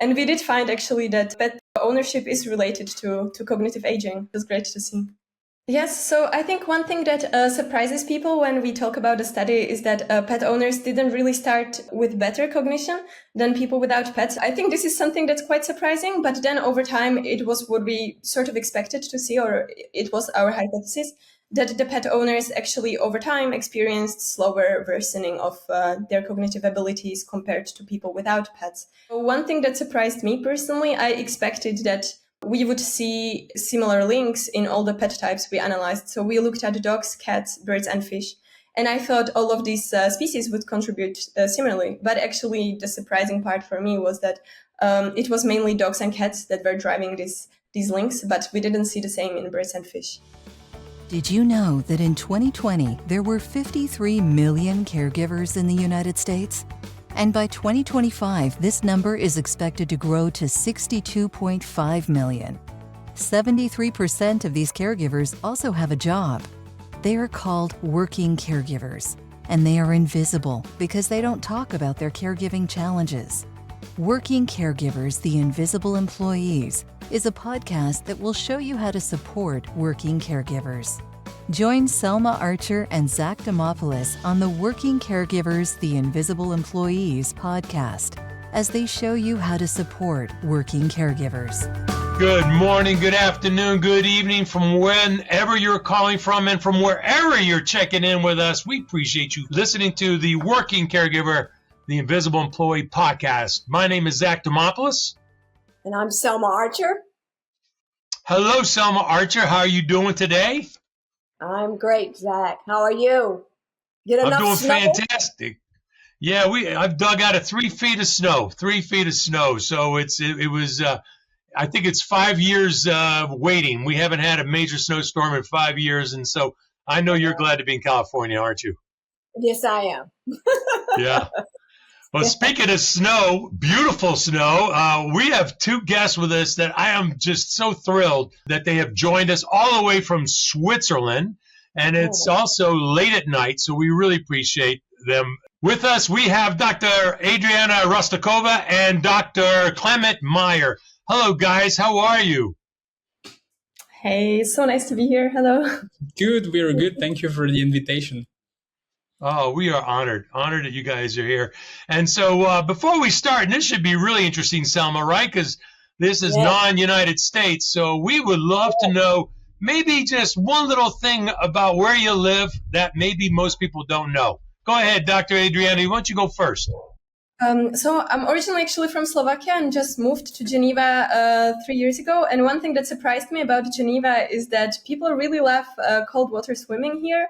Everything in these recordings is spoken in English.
And we did find actually that pet ownership is related to cognitive aging. It was great to see. Yes, so I think one thing that surprises people when we talk about the study is that pet owners didn't really start with better cognition than people without pets. I think this is something that's quite surprising, but then over time it was what we sort of expected to see, or it was our hypothesis, that the pet owners actually over time experienced slower worsening of their cognitive abilities compared to people without pets. One thing that surprised me personally, I expected that we would see similar links in all the pet types we analyzed. So we looked at dogs, cats, birds, and fish. And I thought all of these species would contribute similarly. But actually, the surprising part for me was that it was mainly dogs and cats that were driving these links, but we didn't see the same in birds and fish. Did you know that in 2020, there were 53 million caregivers in the United States? And by 2025, this number is expected to grow to 62.5 million. 73% of these caregivers also have a job. They are called working caregivers, and they are invisible because they don't talk about their caregiving challenges. Working Caregivers, the Invisible Employees, is a podcast that will show you how to support working caregivers. Join Selma Archer and Zack Demopoulos on the Working Caregivers, the Invisible Employees podcast as they show you how to support working caregivers. Good morning, good afternoon, good evening from whenever you're calling from and from wherever you're checking in with us. We appreciate you listening to the Working Caregiver, the Invisible Employee podcast. My name is Zack Demopoulos. And I'm Selma Archer. Hello, Selma Archer. How are you doing today? I'm great, Zack. How are you? I'm doing fantastic. Yeah, I've dug out of 3 feet of snow. So it was. I think it's 5 years waiting. We haven't had a major snowstorm in 5 years, and so I know you're glad to be in California, aren't you? Yes, I am. Yeah. Well, speaking of snow, beautiful snow, we have 2 guests with us that I am just so thrilled that they have joined us all the way from Switzerland. And it's also late at night, so we really appreciate them. With us, we have Dr. Adriana Rostakova and Dr. Clement Meyer. Hello, guys. How are you? Hey, so nice to be here. Hello. Good. We are good. Thank you for the invitation. Oh, we are honored that you guys are here. And so before we start, and this should be really interesting, Selma, right? Because this is non-United States. So we would love to know maybe just one little thing about where you live that maybe most people don't know. Go ahead, Dr. Adriana. Why don't you go first? So I'm originally actually from Slovakia and just moved to Geneva 3 years ago. And one thing that surprised me about Geneva is that people really love cold water swimming here.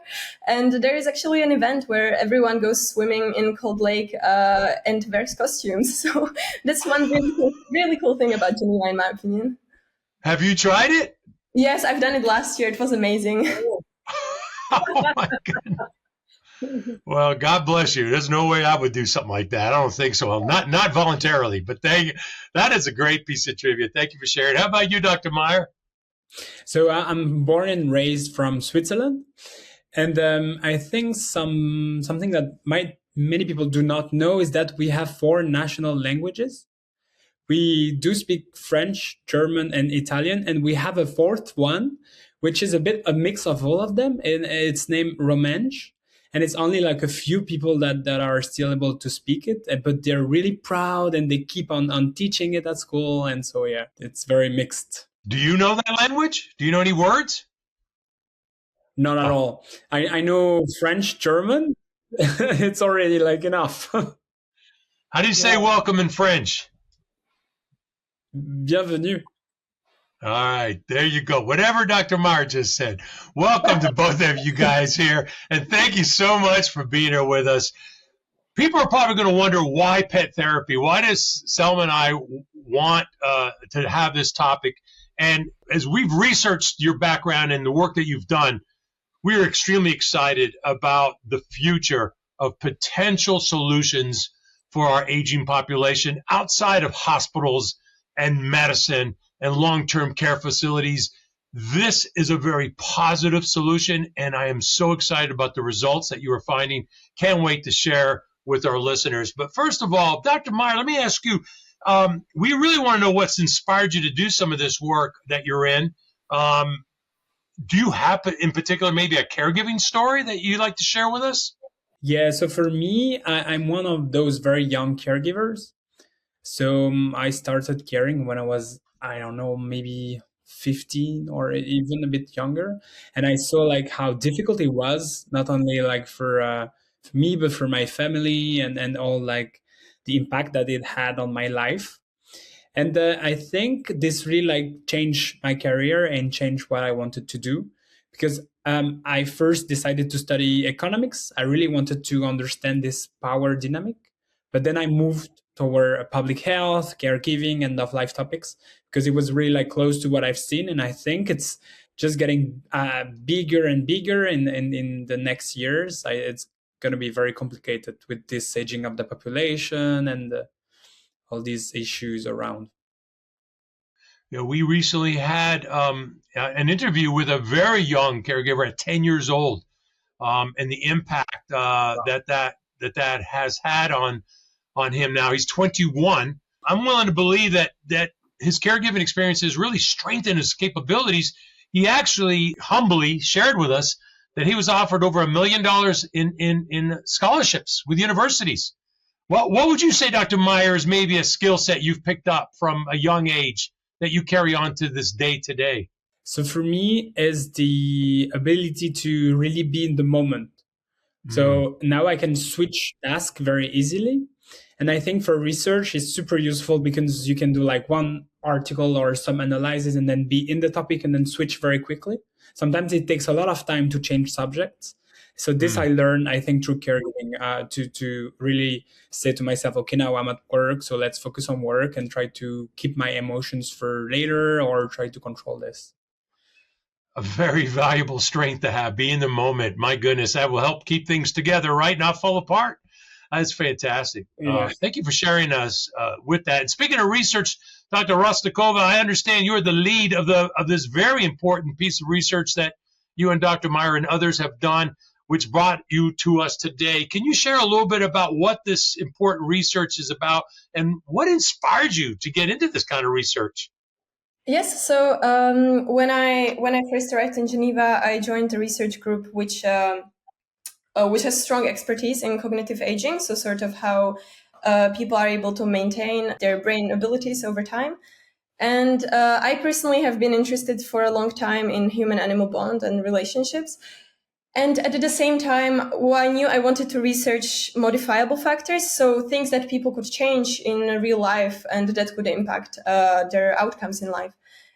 And there is actually an event where everyone goes swimming in cold lake and wears costumes. So that's one really cool thing about Geneva, in my opinion. Have you tried it? Yes, I've done it last year. It was amazing. Oh, my goodness. Well, God bless you. There's no way I would do something like that. I don't think so. Not voluntarily, but that is a great piece of trivia. Thank you for sharing. How about you, Dr. Meyer? So I'm born and raised from Switzerland. And I think something that many people do not know is that we have 4 national languages. We do speak French, German, and Italian, and we have a 4th one, which is a bit a mix of all of them. And it's named Romansh. And it's only like a few people that are still able to speak it, but they're really proud and they keep on teaching it at school. And so, yeah, it's very mixed. Do you know that language? Do you know any words? Not at all. I know French, German. It's already like enough. How do you say welcome in French? Bienvenue. All right, there you go. Whatever Dr. Meyer just said. Welcome to both of you guys here, and thank you so much for being here with us. People are probably going to wonder why pet therapy. Why does Selma and I want to have this topic? And as we've researched your background and the work that you've done, we are extremely excited about the future of potential solutions for our aging population outside of hospitals and medicine and long-term care facilities. This is a very positive solution, and I am so excited about the results that you are finding. Can't wait to share with our listeners. But first of all, Dr. Meyer, let me ask you, We really want to know what's inspired you to do some of this work that you're in. Do you have, in particular, maybe a caregiving story that you'd like to share with us? Yeah, so for me, I'm one of those very young caregivers. So I started caring when I was, I don't know, maybe 15 or even a bit younger. And I saw like how difficult it was, not only like for me, but for my family and all like the impact that it had on my life. And I think this really like changed my career and changed what I wanted to do because I first decided to study economics. I really wanted to understand this power dynamic, but then I moved toward public health, caregiving, and of life topics because it was really like close to what I've seen, and I think it's just getting bigger and bigger in the next years. It's going to be very complicated with this aging of the population and all these issues around. You know, we recently had an interview with a very young caregiver at 10 years old, and the impact that has had on him. Now he's 21. I'm willing to believe that his caregiving experience has really strengthened his capabilities. He actually humbly shared with us that he was offered over $1 million in scholarships with universities. What would you say, Dr. Meyer, is maybe a skill set you've picked up from a young age that you carry on to this day today? So for me is the ability to really be in the moment. So now I can switch tasks very easily. And I think for research, it's super useful because you can do like one article or some analysis and then be in the topic and then switch very quickly. Sometimes it takes a lot of time to change subjects. So this I learned, I think, through caregiving to really say to myself, okay, now I'm at work, so let's focus on work and try to keep my emotions for later or try to control this. A very valuable strength to have. Be in the moment. My goodness, that will help keep things together, right? Not fall apart. That's fantastic. Yeah. Thank you for sharing us with that. And speaking of research, Dr. Rostakova, I understand you're the lead of this very important piece of research that you and Dr. Meyer and others have done, which brought you to us today. Can you share a little bit about what this important research is about and what inspired you to get into this kind of research? Yes, so when I first arrived in Geneva, I joined the research group which has strong expertise in cognitive aging, so sort of how people are able to maintain their brain abilities over time. And I personally have been interested for a long time in human-animal bond and relationships. And at the same time, I knew I wanted to research modifiable factors, so things that people could change in real life and that could impact their outcomes in life.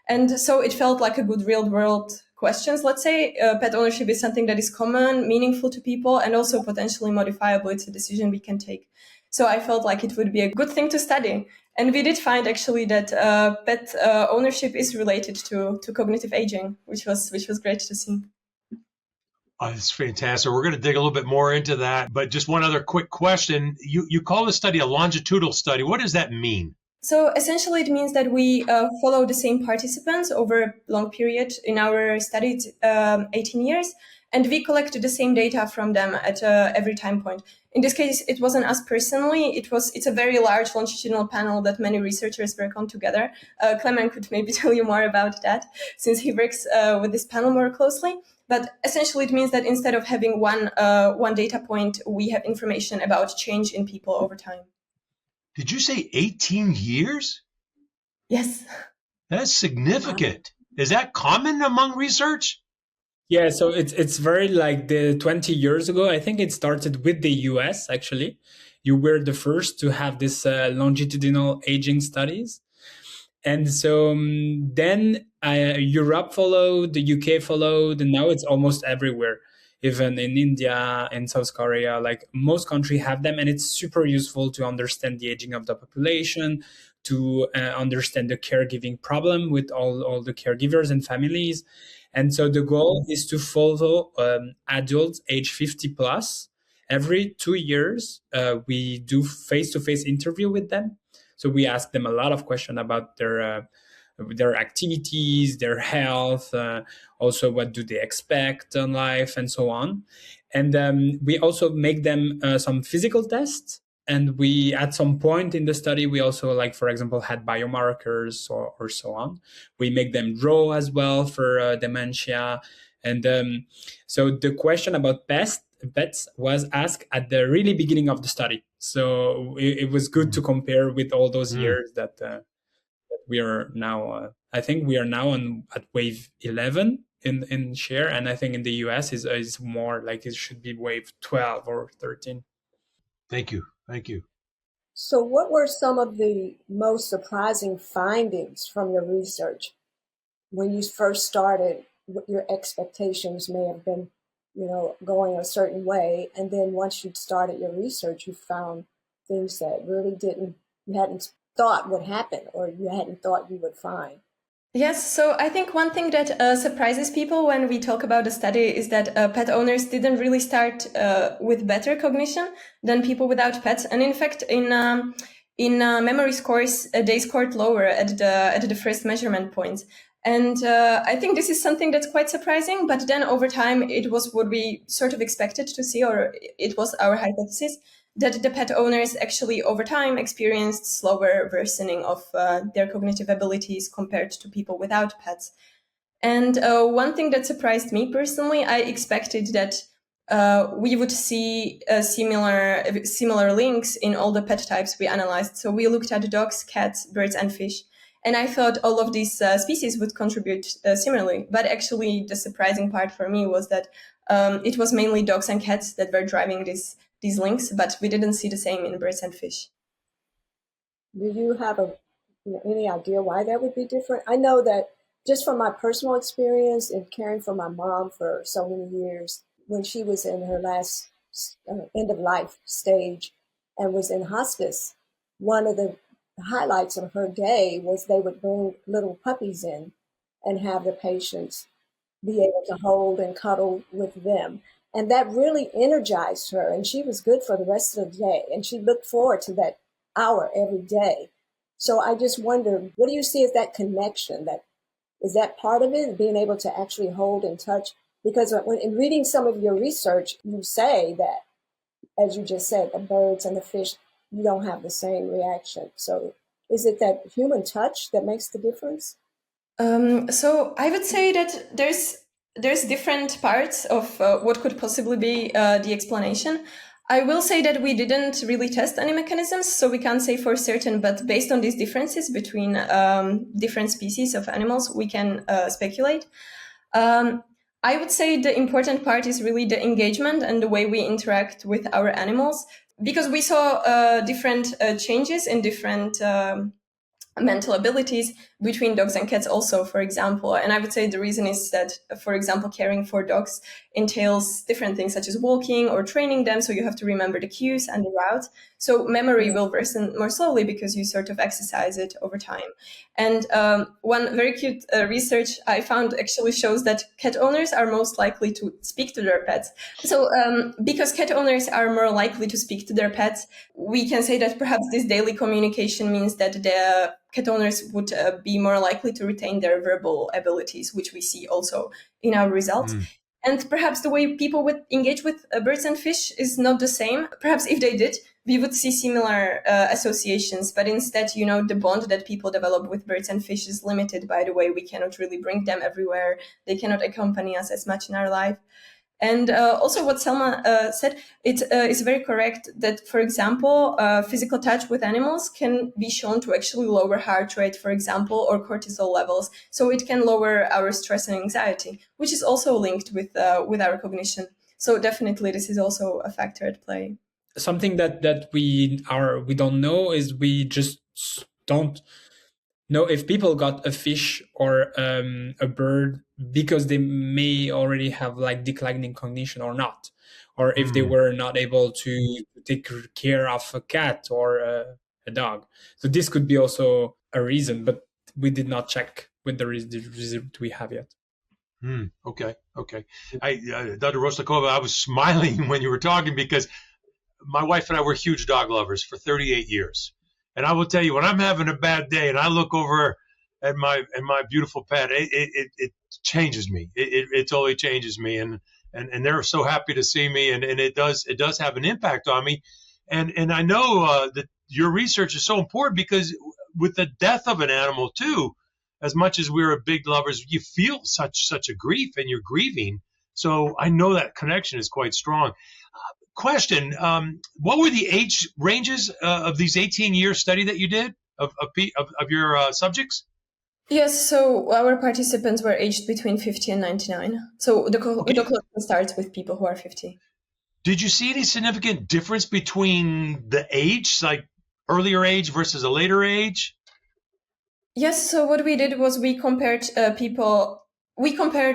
And so it felt like a good real-world questions, let's say. Pet ownership is something that is common, meaningful to people, and also potentially modifiable. It's a decision we can take. So I felt like it would be a good thing to study. And we did find actually that pet ownership is related to cognitive aging, which was great to see. It's fantastic. We're going to dig a little bit more into that. But just one other quick question. You call the study a longitudinal study. What does that mean? So essentially, it means that we follow the same participants over a long period. In our study, it's 18 years, and we collect the same data from them at every time point. In this case, it wasn't us personally. It's a very large longitudinal panel that many researchers work on together. Clement could maybe tell you more about that, since he works with this panel more closely. But essentially, it means that instead of having one data point, we have information about change in people over time. Did you say 18 years? Yes. That's significant. Is that common among research? Yeah, so it's very like the 20 years ago. I think it started with the US, actually. You were the first to have this longitudinal aging studies. And so then Europe followed, the UK followed, and now it's almost everywhere. Even in India and South Korea, like most countries have them, and it's super useful to understand the aging of the population, to understand the caregiving problem with all the caregivers and families. And so the goal is to follow adults age 50 plus. Every 2 years, we do face-to-face interview with them. So we ask them a lot of questions about their activities, their health, also what do they expect in life, and so on. And we also make them some physical tests And we, at some point in the study, we also, like, for example, had biomarkers or so on. We make them draw as well for dementia. And so the question about pets was asked at the really beginning of the study. So it was good to compare with all those years that we are now. I think we are now at wave 11 in share, and I think in the US is more like it should be wave 12 or 13. Thank you. So what were some of the most surprising findings from your research? When you first started, what your expectations may have been, going a certain way. And then once you started your research, you found things that really you hadn't thought would happen, or you hadn't thought you would find. Yes, so I think one thing that surprises people when we talk about the study is that pet owners didn't really start with better cognition than people without pets, and in fact, in memory scores, they scored lower at the first measurement points. And I think this is something that's quite surprising. But then over time, it was what we sort of expected to see, or it was our hypothesis, that the pet owners actually over time experienced slower worsening of their cognitive abilities compared to people without pets. And one thing that surprised me personally, I expected that we would see similar links in all the pet types we analyzed. So we looked at dogs, cats, birds, and fish. And I thought all of these species would contribute similarly. But actually, the surprising part for me was that it was mainly dogs and cats that were driving these links, but we didn't see the same in birds and fish. Do you have any idea why that would be different? I know that just from my personal experience in caring for my mom for so many years, when she was in her last end of life stage and was in hospice, one of the highlights of her day was they would bring little puppies in and have the patients be able to hold and cuddle with them. And that really energized her, and she was good for the rest of the day. And she looked forward to that hour every day. So I just wonder, what do you see as that connection? Is that part of it, being able to actually hold and touch? Because in reading some of your research, you say that, as you just said, the birds and the fish, you don't have the same reaction. So is it that human touch that makes the difference? So I would say that there's different parts of what could possibly be the explanation. I will say that we didn't really test any mechanisms, so we can't say for certain, but based on these differences between different species of animals, we can speculate. I would say the important part is really the engagement and the way we interact with our animals, because we saw different changes in different mental abilities between dogs and cats also, for example. And I would say the reason is that, for example, caring for dogs entails different things such as walking or training them. So you have to remember the cues and the routes. So memory will worsen more slowly because you sort of exercise it over time. And one very cute research I found actually shows that cat owners are most likely to speak to their pets. So because cat owners are more likely to speak to their pets, we can say that perhaps this daily communication means that the cat owners would be more likely to retain their verbal abilities, which we see also in our results. And perhaps the way people would engage with birds and fish is not the same. Perhaps if they did, we would see similar associations. But instead, the bond that people develop with birds and fish is limited by the way we cannot really bring them everywhere. They cannot accompany us as much in our life. And also what Selma said, it is very correct that, for example, physical touch with animals can be shown to actually lower heart rate, for example, or cortisol levels. So it can lower our stress and anxiety, which is also linked with our cognition. So definitely this is also a factor at play. Something that we don't know is we just don't know if people got a fish or a bird because they may already have like declining cognition or not, or if they were not able to take care of a cat or a dog. So this could be also a reason, but we did not check with the result we have yet. Okay. Dr. Rostakova, I was smiling when you were talking because my wife and I were huge dog lovers for 38 years. And I will tell you, when I'm having a bad day and I look over at my beautiful pet, it changes me. It totally changes me. And they're so happy to see me. And it does have an impact on me. And I know that your research is so important because with the death of an animal too, as much as we're big lovers, you feel such a grief and you're grieving. So I know that connection is quite strong. Question, what were the age ranges of these 18-year study that you did of your subjects? Yes, so our participants were aged between 50 and 99. So the collection starts with people who are 50. Did you see any significant difference between the age, like earlier age versus a later age? Yes, so what we did was we compared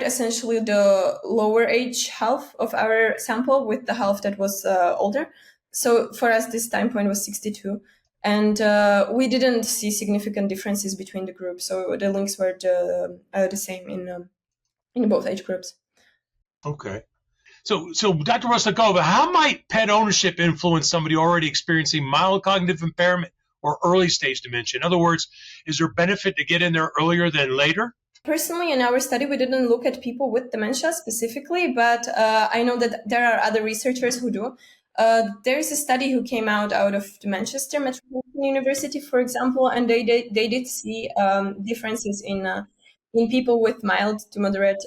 essentially the lower age half of our sample with the half that was older. So for us, this time point was 62. And we didn't see significant differences between the groups. So the links were the same in both age groups. Okay. So Dr. Rostakova, how might pet ownership influence somebody already experiencing mild cognitive impairment or early stage dementia? In other words, is there benefit to get in there earlier than later? Personally, in our study, we didn't look at people with dementia specifically, but I know that there are other researchers who do. There is a study who came out of the Manchester Metropolitan University, for example, and they did see differences in people with mild to moderate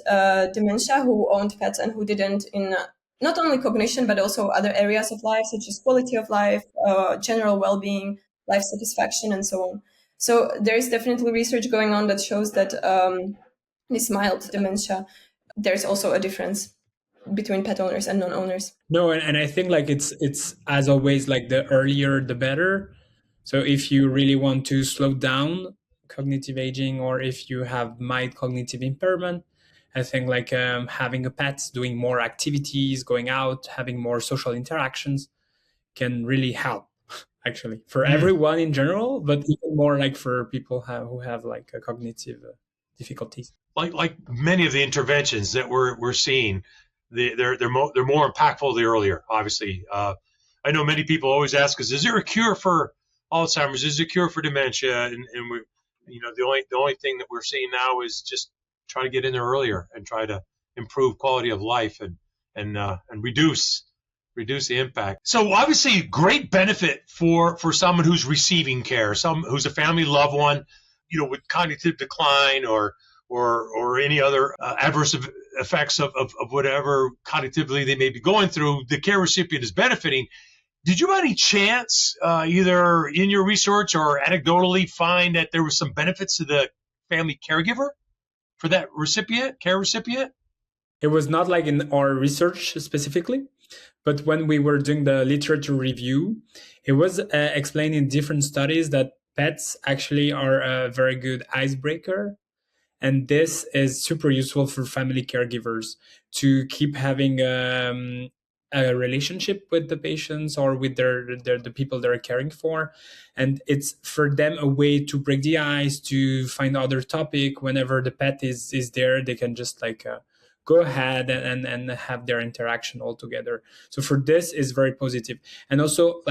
dementia who owned pets and who didn't, in not only cognition, but also other areas of life, such as quality of life, general well-being, life satisfaction, and so on. So there is definitely research going on that shows that this mild dementia, there's also a difference between pet owners and non-owners. No, and I think like it's as always, like the earlier the better. So if you really want to slow down cognitive aging, or if you have mild cognitive impairment, I think like having a pet, doing more activities, going out, having more social interactions can really help, actually, for everyone in general, but even more like for people who have like a cognitive difficulties. Like many of the interventions that we're seeing, they're more impactful the earlier. Obviously, I know many people always ask us, "Is there a cure for Alzheimer's? Is there a cure for dementia?" And we, the only thing that we're seeing now is just try to get in there earlier and try to improve quality of life and reduce the impact. So obviously, great benefit for someone who's receiving care, who's a family loved one, with cognitive decline or any other adverse effects of whatever cognitively they may be going through. The care recipient is benefiting. Did you by any chance, either in your research or anecdotally, find that there was some benefits to the family caregiver for that care recipient? It was not like in our research specifically, but when we were doing the literature review, it was explained in different studies that pets actually are a very good icebreaker. And this is super useful for family caregivers to keep having a relationship with the patients or with the people they're caring for. And it's for them a way to break the ice, to find other topic. Whenever the pet is there, they can just go ahead and have their interaction all together. So for this is very positive. And also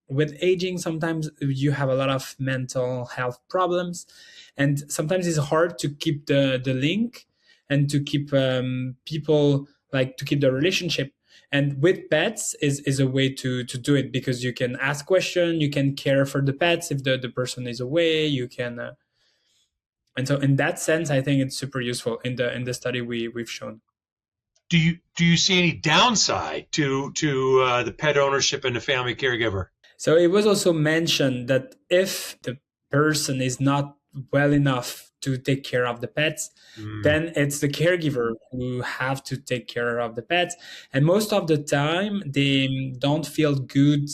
with aging, sometimes you have a lot of mental health problems, and sometimes it's hard to keep the link and to keep people, to keep the relationship. And with pets is a way to do it, because you can ask questions, you can care for the pets if the person is away, you can and so in that sense, I think it's super useful in the study we've shown. Do you see any downside to the pet ownership and the family caregiver? So it was also mentioned that if the person is not well enough to take care of the pets, then it's the caregiver who have to take care of the pets. And most of the time, they don't feel good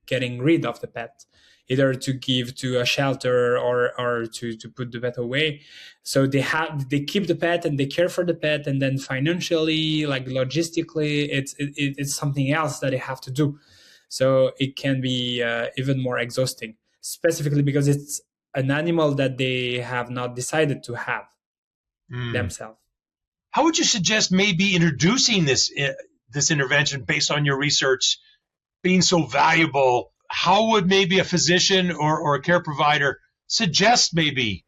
getting rid of the pet, either to give to a shelter or to put the pet away. So they keep the pet and they care for the pet, and then financially, logistically, it's something else that they have to do. So it can be even more exhausting, specifically because it's an animal that they have not decided to have themselves. How would you suggest maybe introducing this intervention based on your research being so valuable? How would maybe a physician or a care provider suggest maybe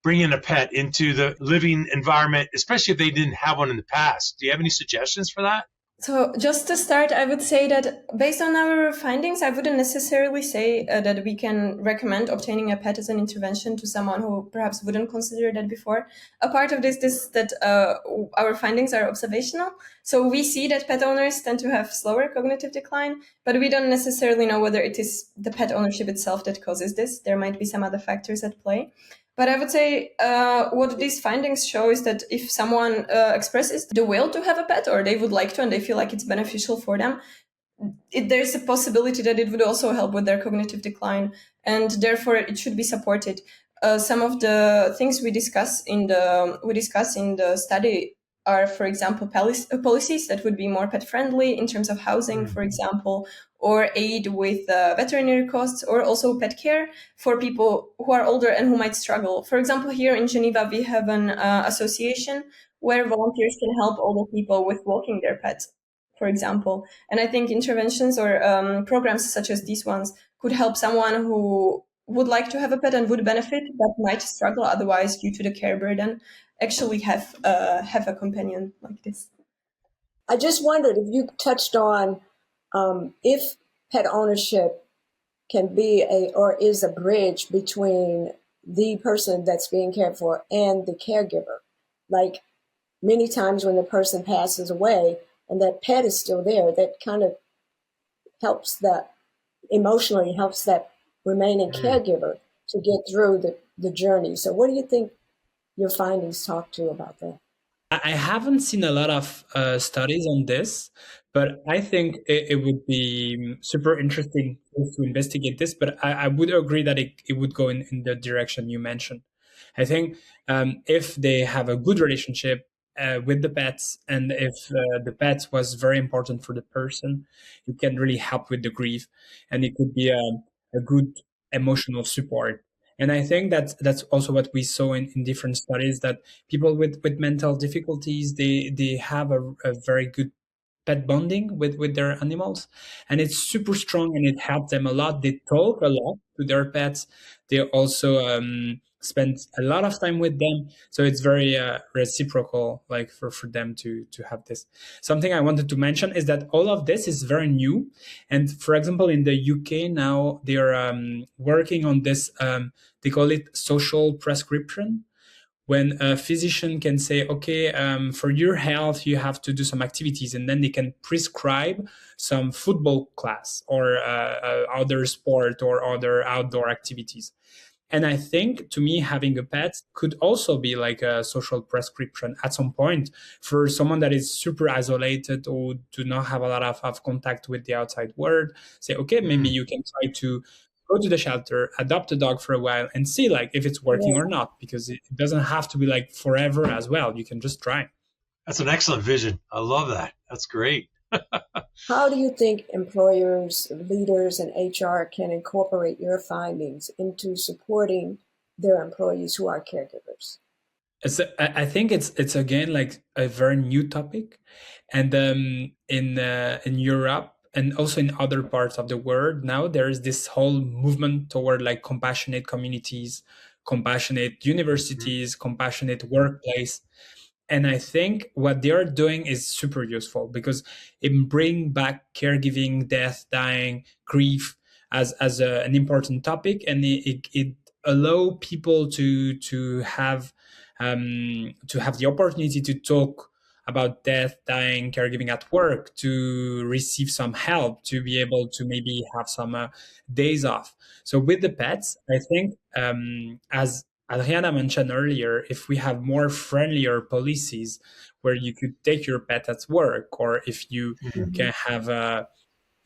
bringing a pet into the living environment, especially if they didn't have one in the past? Do you have any suggestions for that? So just to start, I would say that based on our findings, I wouldn't necessarily say that we can recommend obtaining a pet as an intervention to someone who perhaps wouldn't consider that before. A part of this is that our findings are observational. So we see that pet owners tend to have slower cognitive decline, but we don't necessarily know whether it is the pet ownership itself that causes this. There might be some other factors at play. But I would say what these findings show is that if someone expresses the will to have a pet, or they would like to and they feel like it's beneficial for them, there's a possibility that it would also help with their cognitive decline, and therefore it should be supported. Some of the things we discuss in the study are, for example, policies that would be more pet friendly in terms of housing, for example, or aid with veterinary costs, or also pet care for people who are older and who might struggle. For example, here in Geneva, we have an association where volunteers can help older people with walking their pets, for example. And I think interventions or programs such as these ones could help someone who would like to have a pet and would benefit, but might struggle otherwise due to the care burden, actually have a companion like this. I just wondered if you touched on if pet ownership can be or is a bridge between the person that's being cared for and the caregiver. Like many times when the person passes away and that pet is still there, that kind of emotionally helps that remaining caregiver to get through the journey. So what do you think your findings talk to about that? I haven't seen a lot of studies on this, but I think it would be super interesting to investigate this. But I would agree that it would go in the direction you mentioned. I think if they have a good relationship with the pets, and if the pet was very important for the person, it can really help with the grief, and it could be a good emotional support. And I think that's also what we saw in different studies, that people with mental difficulties, they have a very good pet bonding with their animals, and it's super strong and it helped them a lot. They talk a lot to their pets. They also spend a lot of time with them, so it's very reciprocal, like for them to have this. Something I wanted to mention is that all of this is very new, and for example in the UK now they are working on this, they call it social prescription, when a physician can say, okay, for your health, you have to do some activities, and then they can prescribe some football class or other sport or other outdoor activities. And I think, to me, having a pet could also be like a social prescription at some point for someone that is super isolated or do not have a lot of contact with the outside world. Say, okay, maybe you can try to go to the shelter, adopt a dog for a while, and see like if it's working Yeah. or not, because it doesn't have to be like forever as well. You can just try. That's an excellent vision. I love that. That's great. How do you think employers, leaders, and HR can incorporate your findings into supporting their employees who are caregivers? I think it's again like a very new topic, and in Europe and also in other parts of the world now there is this whole movement toward like compassionate communities, compassionate universities, compassionate workplace. And I think what they are doing is super useful because it bring back caregiving, death, dying, grief as an important topic, and it allow people to have the opportunity to talk about death, dying, caregiving at work, to receive some help, to be able to maybe have some days off. So with the pets, I think as Adriana mentioned earlier, if we have more friendlier policies where you could take your pet at work, or if you can have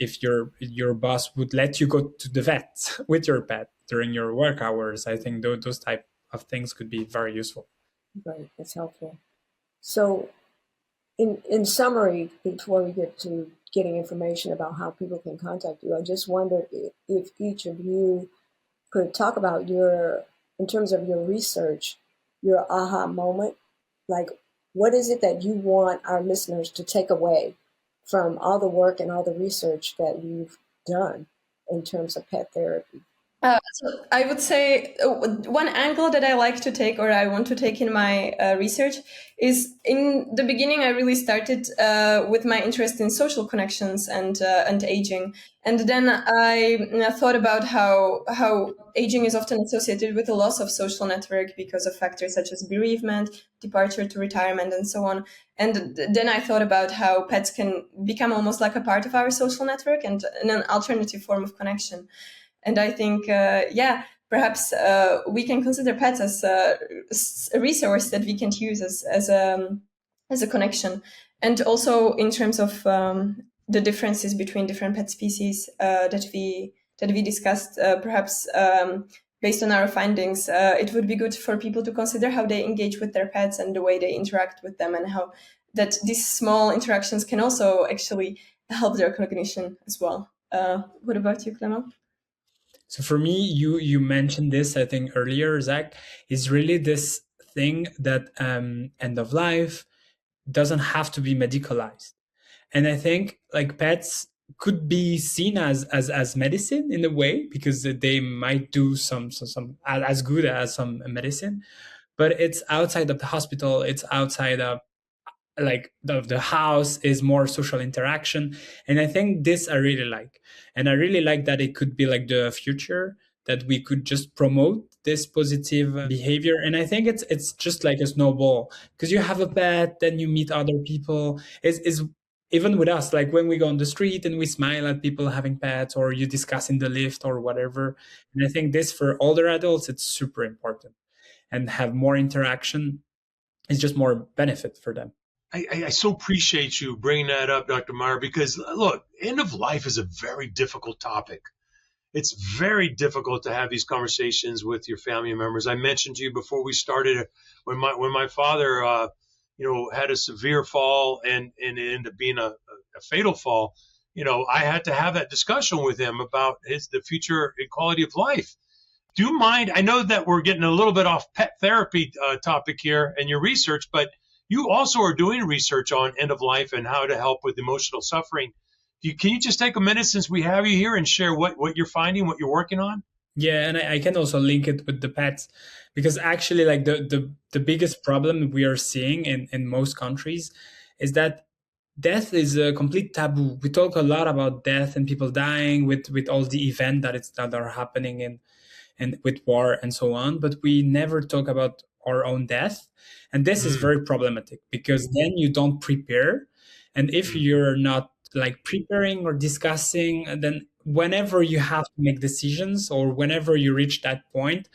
if your boss would let you go to the vet with your pet during your work hours, I think those type of things could be very useful. Right, that's helpful. So, in summary, before we get to getting information about how people can contact you, I just wondered if each of you could talk about in terms of your research, your aha moment. Like, what is it that you want our listeners to take away from all the work and all the research that you've done in terms of pet therapy? So I would say one angle that I like to take, or I want to take in my research, is in the beginning I really started with my interest in social connections and aging, and then I thought about how aging is often associated with a loss of social network because of factors such as bereavement, departure to retirement, and so on. And then I thought about how pets can become almost like a part of our social network and an alternative form of connection. And I think, perhaps we can consider pets as a resource that we can use as a connection. And also in terms of the differences between different pet species that we discussed, perhaps based on our findings, it would be good for people to consider how they engage with their pets and the way they interact with them, and how that these small interactions can also actually help their cognition as well. What about you, Clement? So for me, you mentioned this, I think earlier, Zach, is really this thing that end of life doesn't have to be medicalized. And I think like pets could be seen as medicine in a way, because they might do some as good as some medicine, but it's outside of the hospital, it's outside of like the house, is more social interaction. And I think this I really like, and I really like that it could be like the future, that we could just promote this positive behavior. And I think it's just like a snowball, because you have a pet, then you meet other people. Is even with us, like when we go on the street and we smile at people having pets, or you discuss in the lift or whatever. And I think this for older adults, it's super important, and have more interaction is just more benefit for them. I so appreciate you bringing that up, Dr. Meyer, because look, end of life is a very difficult topic. It's very difficult to have these conversations with your family members. I mentioned to you before we started, when my father, had a severe fall, and it ended up being a fatal fall. I had to have that discussion with him about the future and quality of life. Do you mind? I know that we're getting a little bit off pet therapy topic here and your research, but you also are doing research on end of life and how to help with emotional suffering. Can you just take a minute, since we have you here, and share what you're finding, what you're working on? Yeah, and I can also link it with the pets, because actually like the biggest problem we are seeing in most countries is that death is a complete taboo. We talk a lot about death and people dying with all the events that are happening and with war and so on, but we never talk about our own death. And this is very problematic, because then you don't prepare. And if you're not like preparing or discussing, then whenever you have to make decisions, or whenever you reach that point,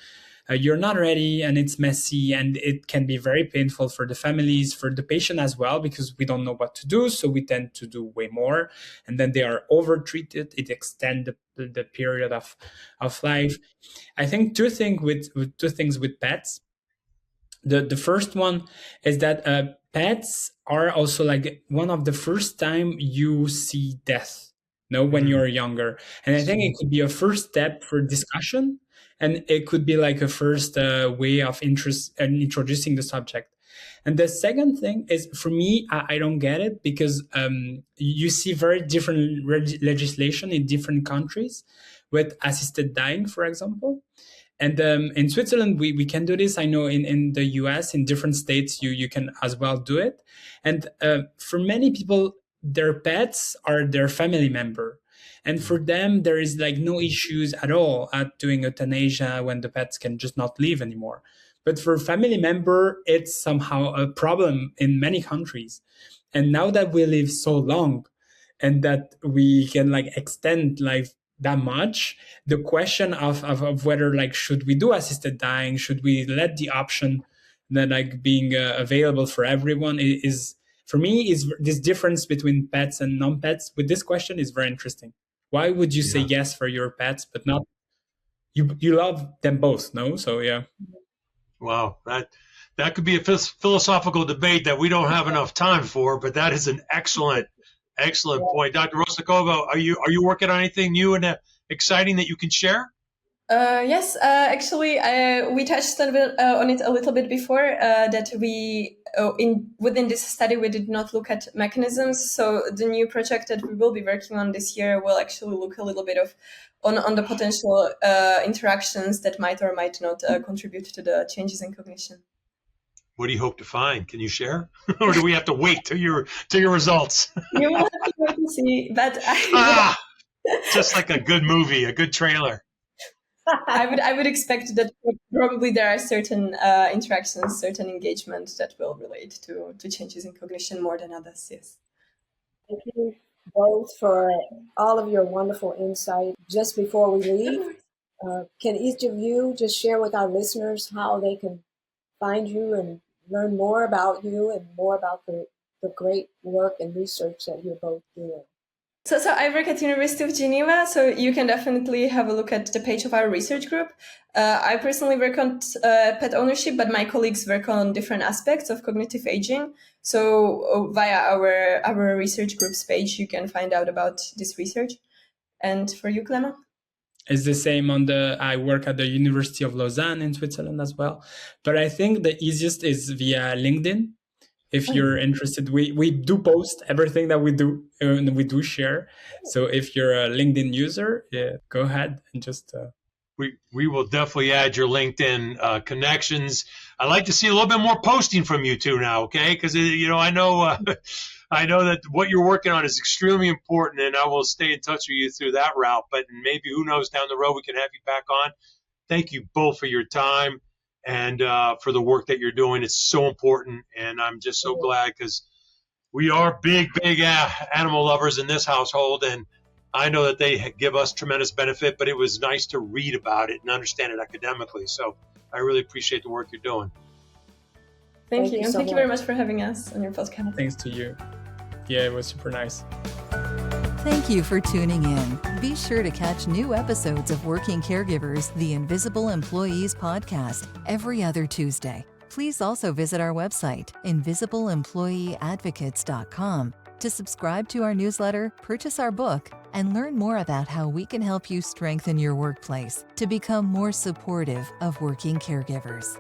you're not ready, and it's messy, and it can be very painful for the families, for the patient as well, because we don't know what to do, so we tend to do way more, and then they are over treated. It extends the period of life. I think two things with pets. The first one is that pets are also like one of the first time you see death, when you're younger. And I think it could be a first step for discussion, and it could be like a first way of interest and introducing the subject. And the second thing is, for me, I don't get it, because you see very different legislation in different countries with assisted dying, for example. And in Switzerland, we can do this. I know in the US, in different states, you can as well do it. And for many people, their pets are their family member. And for them, there is like no issues at all at doing euthanasia when the pets can just not live anymore. But for family member, it's somehow a problem in many countries. And now that we live so long, and that we can like extend life that much, the question of whether like should we do assisted dying, should we let the option that like being available for everyone, is for me, is this difference between pets and non-pets with this question is very interesting. Why would you say yes for your pets but not you love them both? No, so yeah. Wow, that could be a philosophical debate that we don't have enough time for, but that is an excellent point. Dr. Rostakova, are you working on anything new and exciting that you can share? Yes, actually, we touched on it a little bit before. That we within this study we did not look at mechanisms. So the new project that we will be working on this year will actually look a little bit of on the potential interactions that might or might not contribute to the changes in cognition. What do you hope to find? Can you share, or do we have to wait till your results? You will have to wait to see, but Just like a good movie, a good trailer. I would expect that probably there are certain interactions, certain engagement that will relate to changes in cognition more than others. Yes. Thank you both for all of your wonderful insight. Just before we leave, can each of you just share with our listeners how they can find you and learn more about you and more about the great work and research that you're both doing? So I work at University of Geneva, so you can definitely have a look at the page of our research group. I personally work on pet ownership, but my colleagues work on different aspects of cognitive aging. So via our research group's page, you can find out about this research. And for you, Clement? It's the same I work at the University of Lausanne in Switzerland as well. But I think the easiest is via LinkedIn. If you're interested, we do post everything that we do, and we do share. So if you're a LinkedIn user, go ahead and just... We will definitely add your LinkedIn connections. I'd like to see a little bit more posting from you two now, okay? Because, I know I know that what you're working on is extremely important, and I will stay in touch with you through that route. But maybe, who knows, down the road we can have you back on. Thank you both for your time and for the work that you're doing. It's so important, and I'm just so glad because we are big animal lovers in this household, and I know that they give us tremendous benefit, but it was nice to read about it and understand it academically. So I really appreciate the work you're doing. Thank you. And thank you very much for having us on your podcast. Thanks to you. Yeah, it was super nice. Thank you for tuning in. Be sure to catch new episodes of Working Caregivers, the Invisible Employees podcast, every other Tuesday. Please also visit our website, invisibleemployeeadvocates.com, to subscribe to our newsletter, purchase our book, and learn more about how we can help you strengthen your workplace to become more supportive of working caregivers.